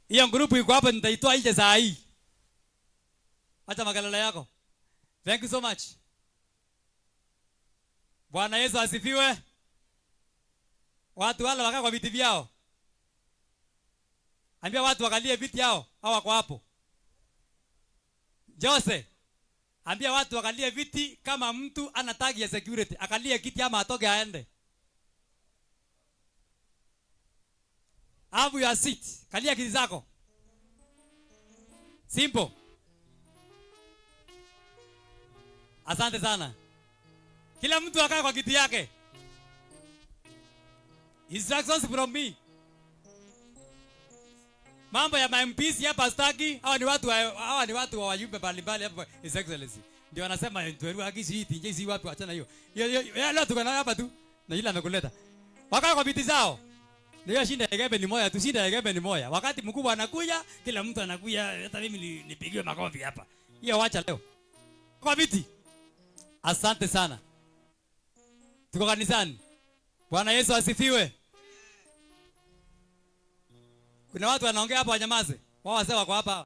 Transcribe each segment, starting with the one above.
Hiyo grupu iko hapa, nitaitoa nje saa hii. Acha magalala yako. Thank you so much. Bwana Yesu asifiwe. Watu wale wakaa kwa viti vyao. Ambia watu wakalie viti yao, hao wako hapo. Jose, ambia watu wakalie viti kama mtu ana tag ya security. Akalie kiti ama atoke aende. Have your seat. Kalia kiti zako. Simple. Asante sana. Kila mtu akae kwa kiti yake. Instructions from me. Mambo ya MPs hapa staki. Hawa ni watu wa wajumbe mbalimbali hapa His Excellency. Ndio wanasema tueru hakisi hii tinjezi wapi achana hiyo. Leo tuko na hapa tu na ila amekuleta. Wakae kwa viti zao. Ndio shinda Egembe ni moja tu, shinda Egembe ni moja. Wakati mkubwa anakuja, kila mtu anakuja, hata mimi nipigiwe makofi hapa. Hiyo wacha leo. Kwa viti. Asante sana. Tuko kanisani. Bwana Yesu asifiwe. Kuna watu wanaongea hapa wanyamaze. Wao wazee wako hapa.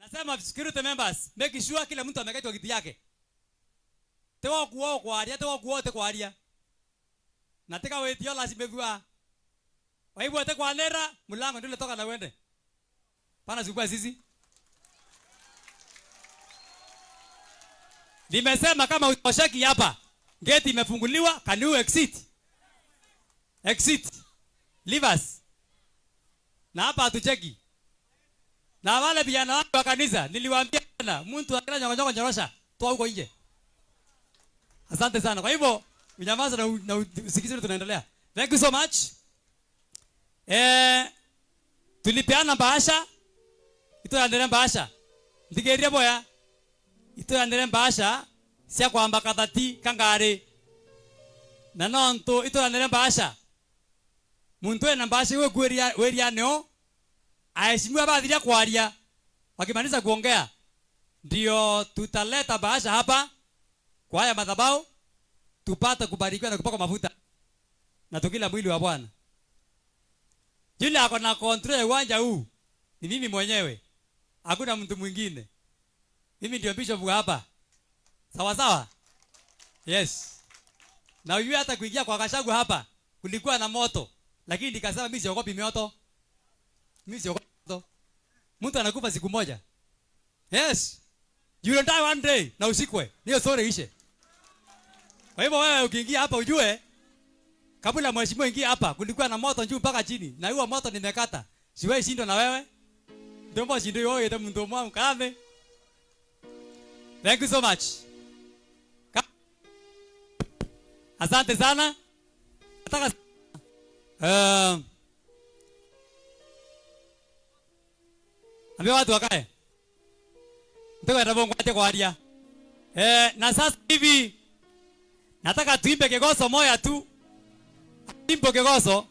Nasema security members, make sure kila mtu amekaa kwa kiti yake. Tewa kuo kwa aria, tewa kuote kwa aria. Nataka wetio lazima bua. Waibu ate kwa nera, mlango ndio toka na wende. Pana sikua sisi. Nimesema kama utosheki hapa, gate imefunguliwa, can you exit? Exit. Leave us. Na hapa hatucheki. Na wale vijana wangu wa kanisa niliwaambia sana, mtu akila nyongo nyorosha, toa huko nje. Asante sana. Kwa hivyo, unyamaza na usikize tunaendelea. Thank you so much. Tulipeana bahasha. Ito yaendelea bahasha. Ndigeria boya. Ito yaendelea bahasha. Sia kwamba kadhati kangare. Na nonto ito yaendelea bahasha. Muntu ena bahasha wewe weria neo. Aheshimiwa baadhi ya kwaria. Wakimaliza kuongea ndio tutaleta bahasha hapa kwa haya madhabahu tupate kubarikiwa na kupakwa mafuta na tukila mwili wa Bwana. Yule ako na control ya uwanja huu ni mimi mwenyewe. Hakuna mtu mwingine. Mimi ndio bishop hapa. Sawa sawa? Yes. Na yule hata kuingia kwa kashagu hapa kulikuwa na moto, lakini nikasema mimi siogopi moto. Mimi siogopi moto. Mtu anakufa siku moja. Yes. You don't die one day na usikwe. Niyo story ishe. Kwa hivyo wewe ukiingia hapa ujue kabla mheshimiwa ingia hapa kulikuwa na moto juu mpaka chini. Na huo moto nimekata. Siwehi shindo na wewe. Ndio mbona shindo wewe ndio mtu mwa mkame. Thank you so much. Asante sana. Nataka ambia watu wakae. Ndio ndio ngwate kwa aria. Na sasa hivi nataka tuimbe kegoso moja tu. Imbo kegoso.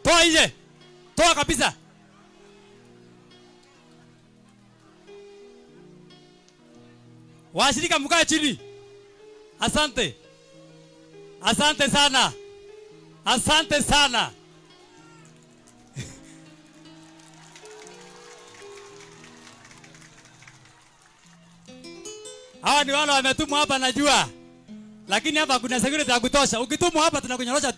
Toa nje. Toa kabisa. Washirika mkae chini. Asante. Asante sana. Asante sana. Hawa ni wale wametumwa hapa najua. Lakini hapa kuna security ya kutosha. Ukitumwa hapa tunakunyorosha.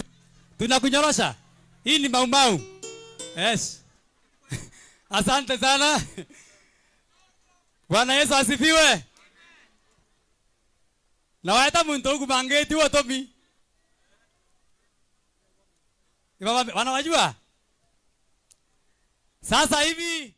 Tunakunyorosha. Hii ni maumau. Yes. Asante sana. Bwana Yesu asifiwe. Na waeta muntu huku mangeti wa tomi. Wanawajua? Sasa hivi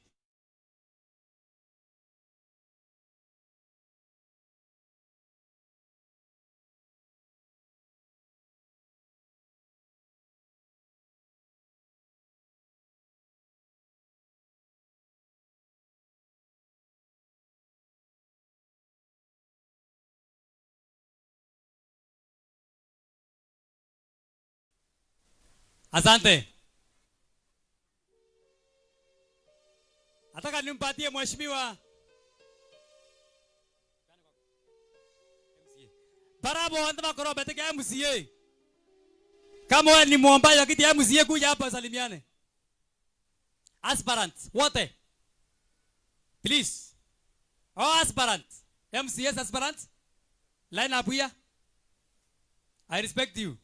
Asante. Nataka nimpatie mheshimiwa Barabo anda makoro beteke MCA. Kama wewe ni muombaji wa kiti ya MCA kuja hapa salimiane. Aspirants wote. Please. All aspirants. MCA aspirants. Line up here. I respect you.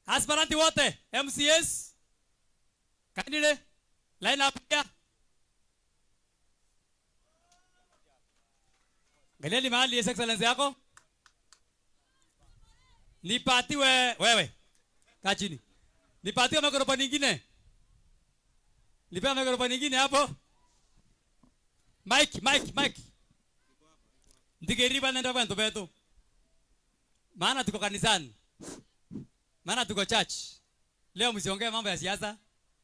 Aspirants wote. MCAs. Candidate. Line up here. Ngalieni mahali His Excellency yako. Nipatiwe wewe. Kaa chini. Nipatiwe mikrofoni nyingine. Nipewe mikrofoni nyingine hapo. Mike. Ndigeriba nenda kwa ndobeto. Maana tuko kanisani. Maana tuko church. Leo msiongee mambo ya siasa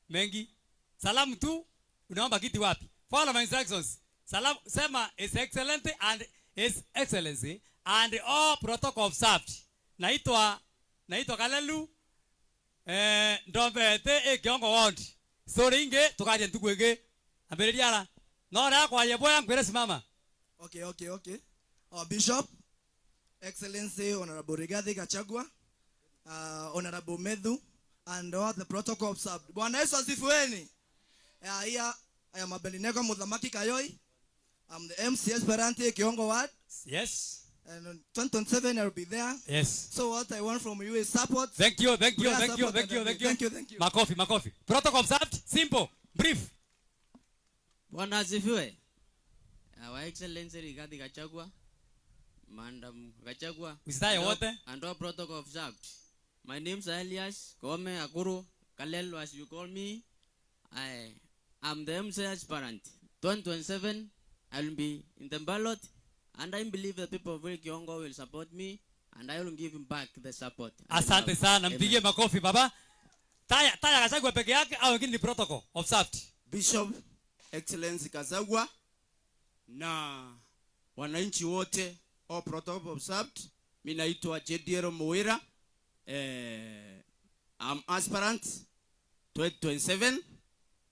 mengi. Salamu tu unaomba kiti wapi? Follow my instructions. Salamu sema His Excellency and all protocol observed. Naitwa Kalelu ndombete kiongo ward. Soringe tukaje ntukwege. Ambeleliara. Nora kwa yeboya ngwere simama. Okay. Bishop, Excellency Honorable Rigathi Gachagua, Honorable Medhu, and all the protocol observed. Bwana Yesu asifiweni. Here I am Abednego Muthamaki Kayoi. I'm the MC Esperante Kiongo Ward. Yes. And on 2027 I'll be there. Yes. So what I want from you is support. Thank you. Thank you. Makofi. Protocol observed. Simple. Brief. Bwana asifiwe. Our Excellency Rigathi Gachagua, Madam Gachagua, wote and all protocol observed. My name is Elias Kome Akuru Kalelu, as you call me. I am the MC aspirant. 2027, I will be in the ballot, and I believe the people of Kiongo will support me, and I will give him back the support. Asante sana, mpigie makofi baba. Taya Gachagua peke yake au wengine ni protocol observed? Bishop Excellency Gachagua na wananchi wote, all protocol observed. Mimi naitwa Jediero Muwira. I'm aspirant 2027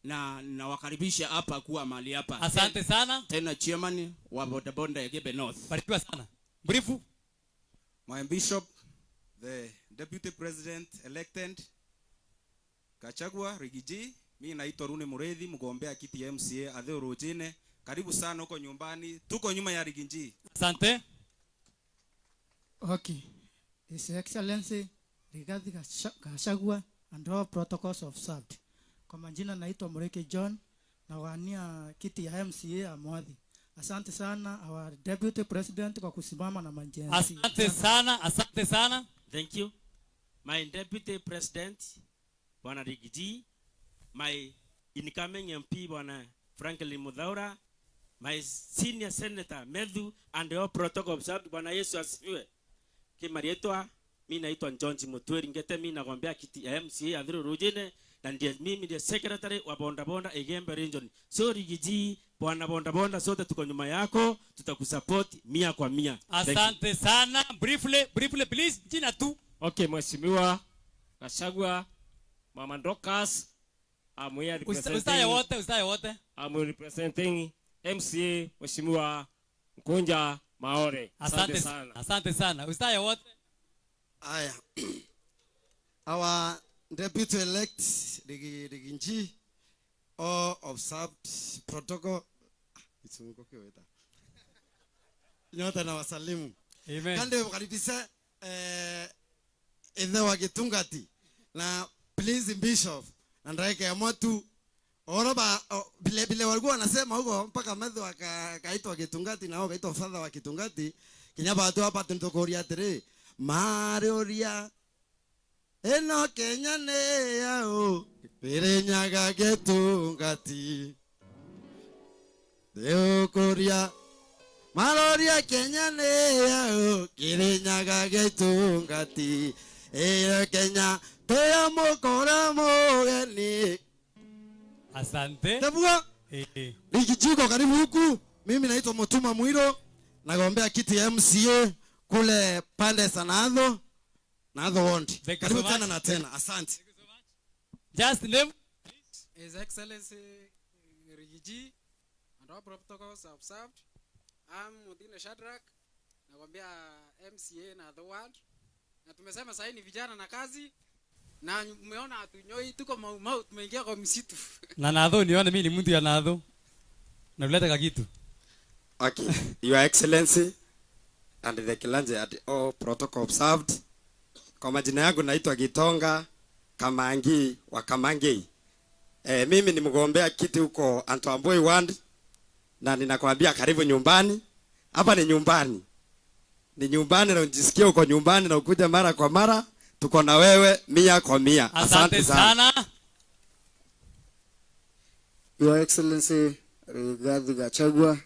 na nawakaribisha hapa kuwa mahali hapa. Asante sana. Tena chairman wa bodaboda ya Gebe North. Barikiwa sana. Brifu. My Bishop, the Deputy President elected Gachagua Rigiji. Mimi naitwa Rune Mureithi, mgombea kiti ya MCA Atheo Rojine. Karibu sana huko nyumbani. Tuko nyuma ya Rigiji. Asante. Okay. His Excellency Rigathi Gachagua and all protocols observed. Kwa majina naitwa Mureke John na wania kiti ya MCA Amwadhi. Asante sana our Deputy President kwa kusimama na majenzi. Asante sana. Thank you. My Deputy President Bwana Rigiji, my incoming MP Bwana Franklin Muthaura, my Senior Senator Medhu, and all protocol observed. Bwana Yesu asifiwe. Kimarietwa, mimi naitwa John Mutweri ngete, mimi nagombea kiti ya MCA Athero Rojine, na mimi ndiye secretary wa bonda Igembe region. So Rigiji, bwana bonda sote tuko nyuma yako, tutakusupport 100%. Asante sana. Briefly please, jina tu. Okay, Mheshimiwa Gachagua, Mama Ndokas, I'm here representing wote. I'm representing MCA Mheshimiwa Nkunja Maore. Asante sana. Ustaye wote. Aya. Our deputy elect Riginji, all observed protocol. Nyote na wasalimu. Amen. Kande wakaribisha eneo wa Gitungati na please Bishop andaike ya motu oroba bile walikuwa wanasema huko mpaka Medhu akaitwa Gitungati na wao kaitwa father wa Gitungati kinyaba watu hapa tunatokoria tere marioria eno Kenya ne yao pirenyaga Gitungati deo koria maroria Kenya ne yao pirenyaga Gitungati Kenya Teya mokora mogeni. Asante. Tabua. Rigijiko karibu huku. Mimi naitwa Mutuma Mwiro. Nagombea kiti ya MCA kule pande Sanadho. na other ward. Thank you Karibu so tena much. na tena. Asante. Just name. His Excellency Rigiji and all protocols observed. I'm Mudine Shadrack. Nakwambia MCA na the world. Na tumesema sasa ni vijana na kazi. Na umeona hatunyoi tuko mau tumeingia kwa msitu. Na nadho nione mimi ni mtu ya nadho. Na uleta kakitu. Okay. Your Excellency and the Kilanje at all protocol observed. Kwa majina yangu naitwa Gitonga Kamangi wa Kamangi. Mimi ni mgombea kiti huko Antwamboi Ward na ninakwambia karibu nyumbani. Hapa ni nyumbani. Ni nyumbani na unjisikie uko nyumbani na ukuja mara kwa mara. Tuko na wewe 100%. Asante sana. Your Excellency Rigathi Gachagua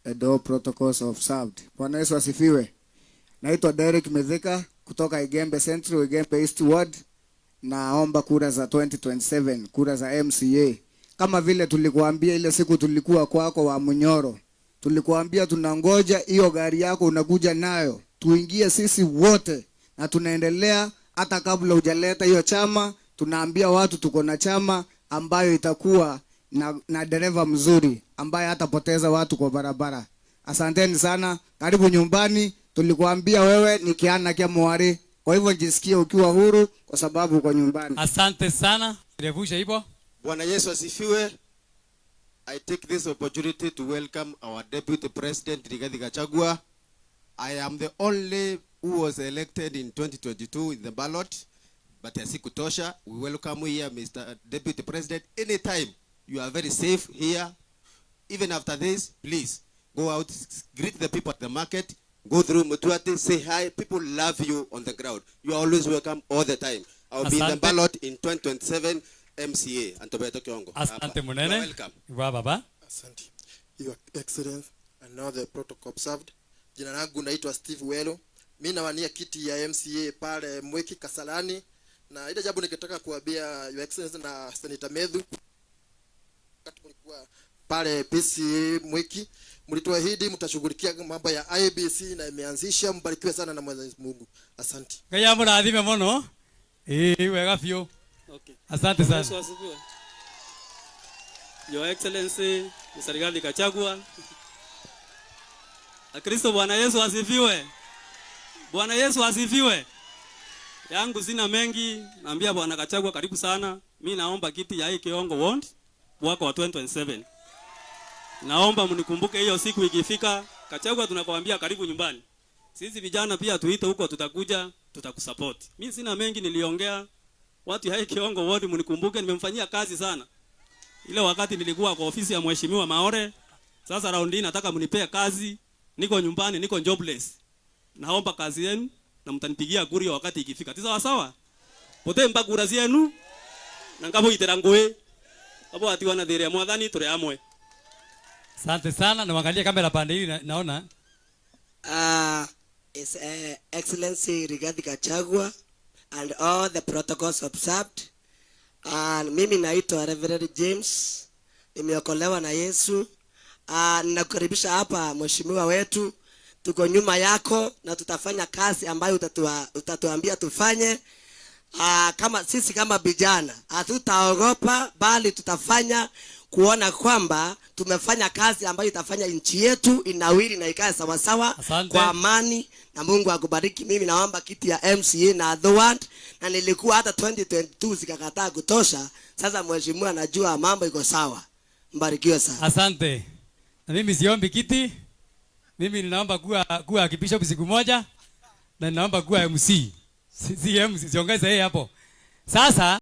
and all protocols observed. Bwana Yesu asifiwe. Naitwa Derek Methika kutoka Igembe Central, Igembe East Ward. Naomba kura za 2027, kura za MCA. Kama vile tulikuambia ile siku tulikuwa kwako wa Munyoro. Tulikuambia tunangoja hiyo gari yako unakuja nayo. Tuingie sisi wote na tunaendelea hata kabla hujaleta hiyo chama. Tunaambia watu tuko na chama ambayo itakuwa na dereva mzuri ambaye hatapoteza watu kwa barabara. Asanteni sana. Karibu nyumbani. Tulikuambia wewe ni kiana kia mwari. Kwa hivyo jisikie ukiwa huru kwa sababu uko nyumbani. Asante sana. Revusha hivyo. Bwana Yesu asifiwe. I take this opportunity to welcome our Deputy President Rigathi Gachagua. I am the only who was elected in 2022 in the ballot, but yasikutosha. We welcome you here, Mr. Deputy President. Anytime you are very safe here. Even after this, please go out, greet the people at the market, go through Mutuati, say hi. People love you on the ground. You are always welcome all the time. I will be in the ballot in 2027 MCA. Antobeto Kiongo. Asante munene. Welcome. Wa baba. Asante. Your Excellency and now the protocol observed. Jina langu naitwa Steve Welo. Mimi nawania kiti ya MCA pale Mweki Kasalani. Na ile jambo ningetaka kuambia Your Excellency na Senator Medhu. Wakati mlikuwa pale PCA Mweki, mlituahidi mtashughulikia mambo ya IBC na imeanzisha. Mbarikiwe sana na Mwenyezi Mungu. Asante. Kaya muradhime mono. Wega fio. Okay. Asante sana. Yesu asifiwe. Your Excellency Mr. Rigathi Gachagua. Kristo Bwana Yesu asifiwe. Bwana Yesu asifiwe. Yangu sina mengi, naambia Bwana Gachagua karibu sana. Mimi naomba kiti ya hii Kiongo Ward mwaka wa 2027. Naomba mnikumbuke hiyo siku ikifika. Gachagua tunakwambia karibu nyumbani. Sisi vijana pia tuite huko, tutakuja, tutakusupport. Mimi sina mengi niliongea. Watu ya hii Kiongo Ward mnikumbuke, nimemfanyia kazi sana. Ile wakati nilikuwa kwa ofisi ya Mheshimiwa Maore. Sasa raundi hii nataka mnipee kazi. Niko nyumbani, niko jobless. Naomba kazi yenu na mtanipigia kura wakati ikifika. Sawa sawa? Pote mpakura zenu. Na ngabo iterangoe. Hapo ati wana dhere ya mwadhani tore amwe. Asante sana na wangalia kamera pande hili naona. His Excellency Rigathi Gachagua and all the protocols observed. And mimi naitwa Reverend James. Nimeokolewa na Yesu. Ninakukaribisha hapa mheshimiwa wetu. Tuko nyuma yako na tutafanya kazi ambayo utatuambia tufanye. Kama sisi kama vijana hatutaogopa, bali tutafanya kuona kwamba tumefanya kazi ambayo itafanya nchi yetu inawiri na ikae sawa sawa kwa amani, na Mungu akubariki. Mimi naomba kiti ya MCA na the ward, na nilikuwa hata 2022 zikakataa kutosha. Sasa mheshimiwa najua mambo iko sawa. Mbarikiwe sana. Asante. Na mimi siombi kiti. Mimi ninaomba kuwa kibishop siku moja na ninaomba kuwa MC. Si MC siongeze yeye hapo. Sasa